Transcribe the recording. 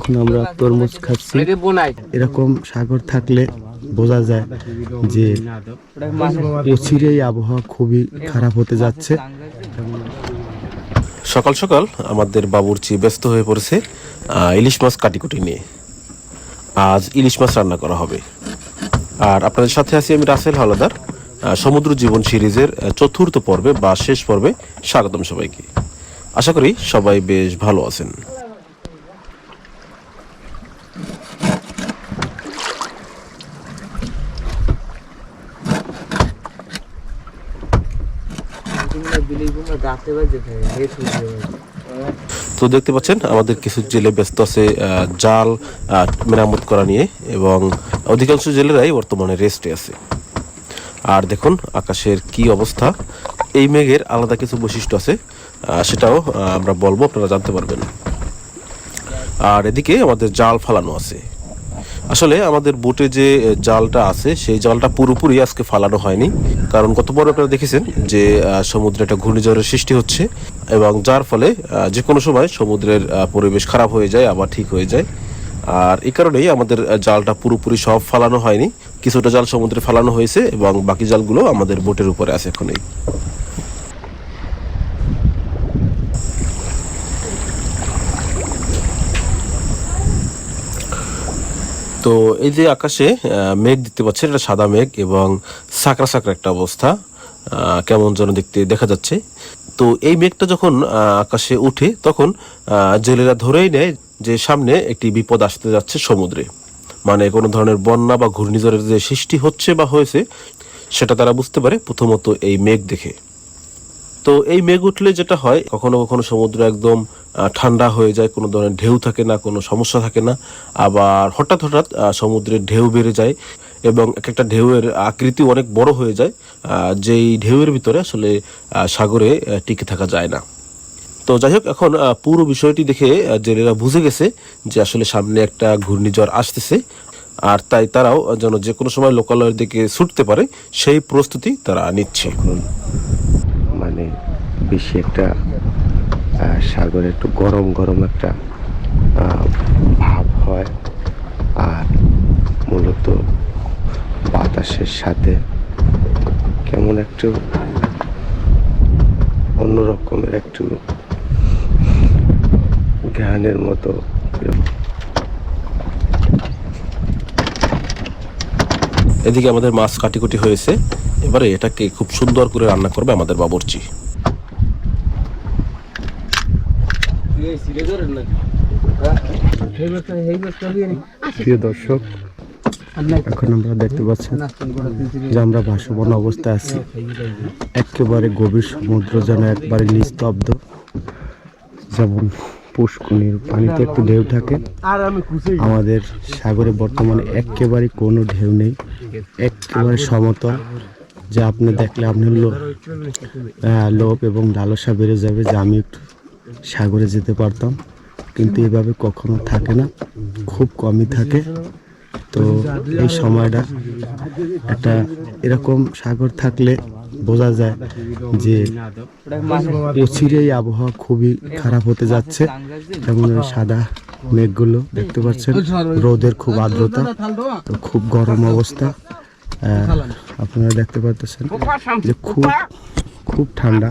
এখন আমরা তরমুজ খাচ্ছি। এরকম সাগর থাকলে বোঝা যায় যে অচিরেই আবহাওয়া খুবই খারাপ হতে যাচ্ছে। সকাল সকাল আমাদের বাবুর্চি ব্যস্ত হয়ে পড়েছে ইলিশ মাছ কাটিকুটি নিয়ে। আজ ইলিশ মাছ রান্না করা হবে। আর আপনাদের সাথে আছি আমি রাসেল হাওলাদার। সমুদ্র জীবন সিরিজের চতুর্থ পর্বে বা শেষ পর্বে স্বাগতম সবাইকে। আশা করি সবাই বেশ ভালো আছেন। তো দেখতে পাচ্ছেন আমাদের কিছু জেলে ব্যস্ত আছে জাল মেরামত করা নিয়ে, এবং অধিকাংশ জেলেরাই বর্তমানে রেস্টে আছে। আর দেখুন আকাশের কি অবস্থা। এই মেঘের আলাদা কিছু বৈশিষ্ট্য আছে, সেটাও আমরা বলবো, আপনারা জানতে পারবেন। আর এদিকে আমাদের জাল ফালানো আছে। আসলে আমাদের বোটে যে জালটা আছে সেই জালটা পুরোপুরি আজকে ফালানো হয়নি, কারণ গতবার আপনারা দেখেছেন যে সমুদ্রে একটা ঘূর্ণিঝড়ের সৃষ্টি হচ্ছে, এবং যার ফলে যে কোনো সময় সমুদ্রের পরিবেশ খারাপ হয়ে যায় আবার ঠিক হয়ে যায়। আর এই কারণেই আমাদের জালটা পুরোপুরি সব ফালানো হয়নি, কিছুটা জাল সমুদ্রে ফালানো হয়েছে এবং বাকি জালগুলো আমাদের বোটের উপরে আছে এখনই। তো এই যে আকাশে মেঘ দেখতে পাচ্ছেন, এটা সাদা মেঘ এবং সাকরা সাকরা একটা অবস্থা, কেমন যেন দেখতে দেখা যাচ্ছে। তো এই মেঘটা যখন আকাশে উঠে তখন জেলেরা ধরেই নেয় যে সামনে একটি বিপদ আসতে যাচ্ছে সমুদ্রে, মানে কোনো ধরনের বন্যা বা ঘূর্ণিঝড়ের যে সৃষ্টি হচ্ছে বা হয়েছে সেটা তারা বুঝতে পারে প্রথমত এই মেঘ দেখে। তো এই মেঘ উঠলে যেটা হয়, কখনো কখনো সমুদ্র একদম ঠান্ডা হয়ে যায়, কোনো ধরনের ঢেউ থাকে না, কোনো সমস্যা থাকে না। আবার হঠাৎ হঠাৎ সমুদ্রের ঢেউ বেড়ে যায় এবং এক একটা ঢেউয়ের আকৃতি অনেক বড় হয়ে যায়, যেই ঢেউয়ের ভিতরে আসলে সাগরে টিকে থাকা যায় না। তো যাই হোক, এখন পুরো বিষয়টি দেখে জেলেরা বুঝে গেছে যে আসলে সামনে একটা ঘূর্ণিঝড় আসতেছে, আর তাই তারাও যেন যে কোনো সময় লোকালয়ের দিকে ছুটতে পারে সেই প্রস্তুতি তারা নিচ্ছে। মানে বেশি একটা সাগরে একটু গরম গরম একটা ভাব হয়, আর মূলত বাতাসের সাথে কেমন একটু অন্যরকমের একটু জ্ঞানের মতো। এদিকে আমাদের মাছ কাটিকুটি হয়েছে, এবারে এটাকে খুব সুন্দর করে রান্না করবে আমাদের বাবুর্চি। প্রিয় দর্শক, এখন আমরা দেখতে পাচ্ছি যে আমরা ভাসমান অবস্থায় আছি। একেবারে গভীর সমুদ্র যেন একবারে নিস্তব্ধ, যেমন পুষ্করিণীর পানিতে একটু ঢেউ থাকে, আমাদের সাগরে বর্তমানে একেবারে কোনো ঢেউ নেই, একেবারে সমতল। যা আপনি দেখলে আপনার লোভ এবং লালসা বেড়ে যাবে যে আমি একটু সাগরে যেতে পারতাম, কিন্তু এভাবে কখনো থাকে না, খুব কমই থাকে। তো এই সময়টা একটা এরকম সাগর থাকলে বোঝা যায় যে অচিরেই আবহাওয়া খুবই খারাপ হতে যাচ্ছে। যেমন ওই সাদা মেঘগুলো দেখতে পাচ্ছেন, রোদের খুব আর্দ্রতা, তো খুব গরম অবস্থা। আপনারা দেখতে পাচ্ছেন যে খুব খুব ঠান্ডা।